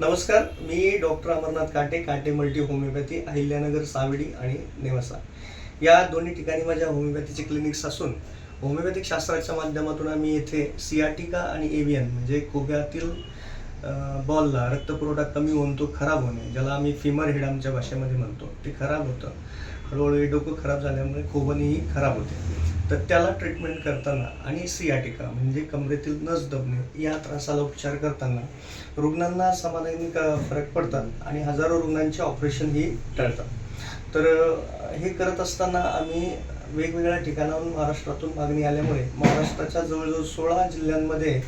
नमस्कार, मी डॉक्टर अमरनाथ काटे, काटे मल्टी होमिओपॅथी, अहिल्यानगर, सावडी आणि नेवासा या दोन्ही ठिकाणी माझ्या होमिओपॅथीचे क्लिनिक्स असून होमिओपॅथिक शास्त्राच्या माध्यमातून आम्ही येथे सियाटिका आणि एव्हियन म्हणजे खोब्यातील बॉलला रक्तपुरवठा कमी होऊन तो खराब होणे, ज्याला आम्ही फिमर हेड आमच्या भाषेमध्ये म्हणतो, ते खराब होतं. हळूहळू डोकं खराब झाल्यामुळे खोबणीही खराब होते. तर त्याला ट्रीटमेंट करताना आणि सियाटिका म्हणजे कमरेतील नस दबणे या त्रासाला उपचार करताना रुग्णांना समाधानी फरक पडतात आणि हजारो रुग्णांचे ऑपरेशनही टळतात. तर हे करत असताना आम्ही वेगवेगळ्या ठिकाणाहून महाराष्ट्रातून मागणी आल्यामुळे महाराष्ट्राच्या जवळजवळ 16 जिल्ह्यांमध्ये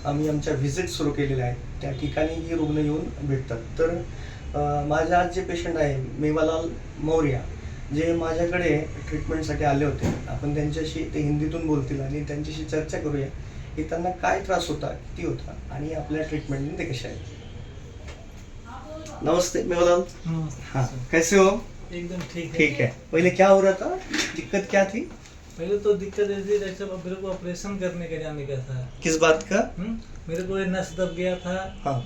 आम्ही आमच्या व्हिजिट सुरू केलेल्या आहेत. त्या ठिकाणी ही रुग्ण येऊन भेटतात. तर माझे आज जे पेशंट आहे मेवालाल मौर्या, जे माझ्याकडे ट्रीटमेंटसाठी आले होते, आपण त्यांच्याशी ते हिंदीतून बोलतील आणि त्यांच्याशी चर्चा करूया की त्यांना काय त्रास होता, किती होता आणि आपल्या ट्रीटमेंटने ते कसे आहेत. नमस्ते मेवालाल. हाँ, कैसे हो? एकदम ठीक है। ठीक है. पहले क्या हो रहा था, दिक्कत क्या थी? पहले तो दिक्कत ऐसी जैसे मेरे को ऑपरेशन करने का जाने का था। किस बात का? मेरे को नस दब गया था। हाँ।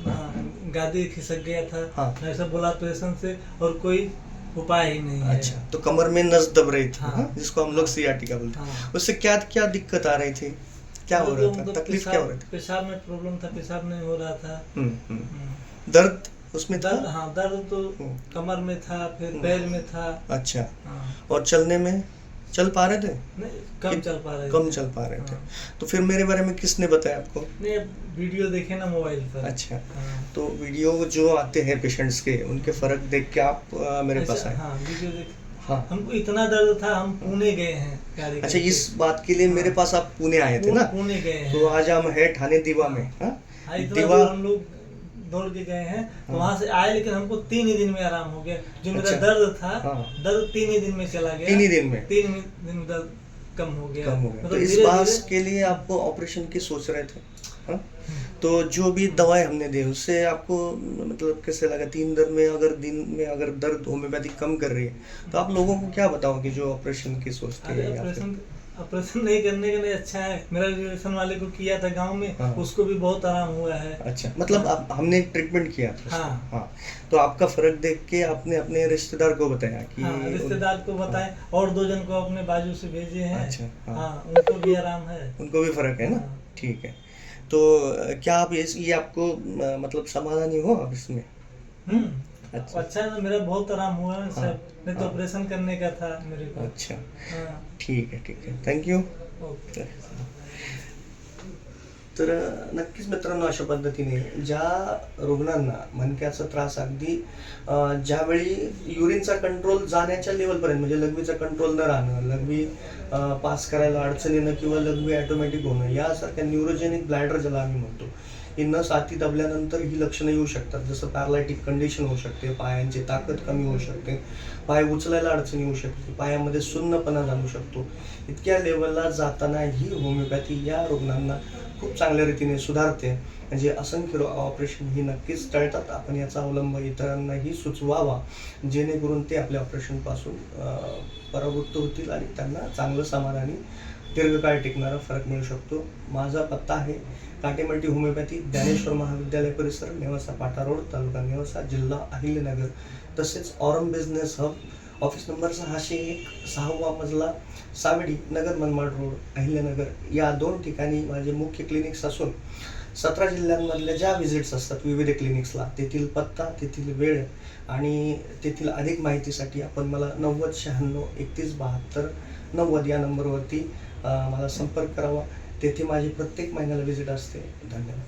गादी खिसक गया था। हाँ। ऐसा बोला ऑपरेशन से और कोई उपाय ही नहीं है। अच्छा, तो कमर में नस दब रही थी। हाँ। जिसको हम लोग सियाटिका बोलते हैं। हाँ। उससे क्या क्या दिक्कत आ रही थी, क्या हो रहा था, तकलीफ क्या हो रही थी? पेशाब में प्रॉब्लम था, पेशाब नहीं हो रहा था। दर्द उसमें था? दर्द, हाँ दर्द तो कमर में था, फिर पैर में था। अच्छा। हाँ। और चलने में चल पा रहे थे? नहीं, कम चल पा रहे थे। कम चल पा रहे थे। तो फिर मेरे बारे में किसने बताया आपको? नहीं, वीडियो देखे ना मोबाइल पर। अच्छा। हाँ। तो वीडियो जो आते हैं पेशेंट्स के, उनके फर्क देख के आप मेरे पास आए? हाँ, वीडियो देख। हाँ। हमको इतना दर्द था, हम पुणे गए हैं गाड़ी अच्छा, करके। इस बात के लिए मेरे पास आप पुणे आए थे ना? पुणे गए हैं। तो आज हम है ठाणे दीवा में। हाँ? हाँ, इतना दीवा। दूर हम लोग दौड़ के गए हैं। तो वहाँ से आए, लेकिन हमको 3 ही दिन में आराम हो गया। जो मेरा अच्छा। दर्द था, हाँ। दर्द 3 ही दिन में चला गया। 3 ही दिन में? 3 दिन में दर्द कम हो गया। कम हो गया। तो मतलब इस धीरे बात धीरे। के लिए आपको ऑपरेशन की सोच रहे थे? हाँ? तो जो भी दवाई हमने दी उससे आपको मतलब कैसे लगा? 3 दिन में अगर दर्द होम्योपैथी कम कर रही है, तो आप लोगों को क्या बताओगे जो ऑपरेशन की सोचते अरे हैं? या फिर ऑपरेशन नहीं करने के लिए अच्छा है। मेरा रिलेशन वाले को किया था गांव में। हाँ। उसको भी बहुत आराम हुआ है। अच्छा, मतलब हमने ट्रीटमेंट किया था उसको। हाँ। हाँ। तो आपका फर्क देख के आपने अपने रिश्तेदार को बताया कि हाँ, रिश्तेदार को बताए और 2 जन को अपने बाजू से भेजे हैं। अच्छा। हाँ। हाँ, उनको भी आराम है। उनको भी फर्क है ना? हाँ। ठीक है। तो क्या आप ये आपको मतलब समाधानी हो आप इसमें? अच्छा। अच्छा है ना, मेरा बहुत आराम हुआ है हाँ। सर। नहीं तो हाँ। ऑपरेशन करने का था मेरे को। अच्छा, हाँ। ठीक है, थँक्यू. ओके। तर नक्कीच मित्रांनो, अशा पद्धतीने ज्या रुग्णांना मणक्याचा त्रास अगदी ज्यावेळी युरिनचा कंट्रोल जाण्याच्या लेवलपर्यंत म्हणजे लघवीचा कंट्रोल न राहणं, लघवी पास करायला अडचण येणं किंवा लघवी ऑटोमॅटिक होणं यासारख्या न्यूरोजेनिक ब्लॅडर ज्याला आम्ही म्हणतो, ही नस आती दबल्यानंतर ही लक्षणं येऊ शकतात. जसं पॅरालायटिक कंडिशन होऊ शकते, पायांची ताकद कमी होऊ शकते, पाय उचलायला अडचण येऊ शकते, पायामध्ये सुन्नपणा जाणू शकतो. इतक्या लेवलला जाताना ही होमिओपॅथी या रुग्णांना खूप चांगल्या रीतीने सुधारते. म्हणजे असंख्य ऑपरेशन ही नक्कीच टळतात. आपण याचा अवलंब इतरांनाही सुचवावा, जेणेकरून ते आपल्या ऑपरेशनपासून परावृत्त होतील आणि त्यांना चांगलं समाधानी दीर्घकाळ टिकणारा फरक मिळू शकतो. माझा पत्ता आहे काटे मल्टी होमिओपॅथी, ज्ञानेश्वर महाविद्यालय परिसर, नेवासा पाटा रोड, तालुका नेवासा, जिल्हा अहिल्यानगर. तसेच Aurum business hub, office number 601, 6वा मजला, सावडी, नगर मनमाड रोड, अहिल्यानगर या 2 ठिकाणी माझे मुख्य क्लिनिक्स असून 17 जिल्ह्यांमधल्या ज्या व्हिजिट्स असतात विविध क्लिनिक्सला, तेथील पत्ता, तेथील वेळ आणि तेथील अधिक माहितीसाठी आपण मला 90 96 31 72 90 या नंबरवरती मला संपर्क करावा. तेथे माझी प्रत्येक महिन्याला व्हिजिट असते. धन्यवाद.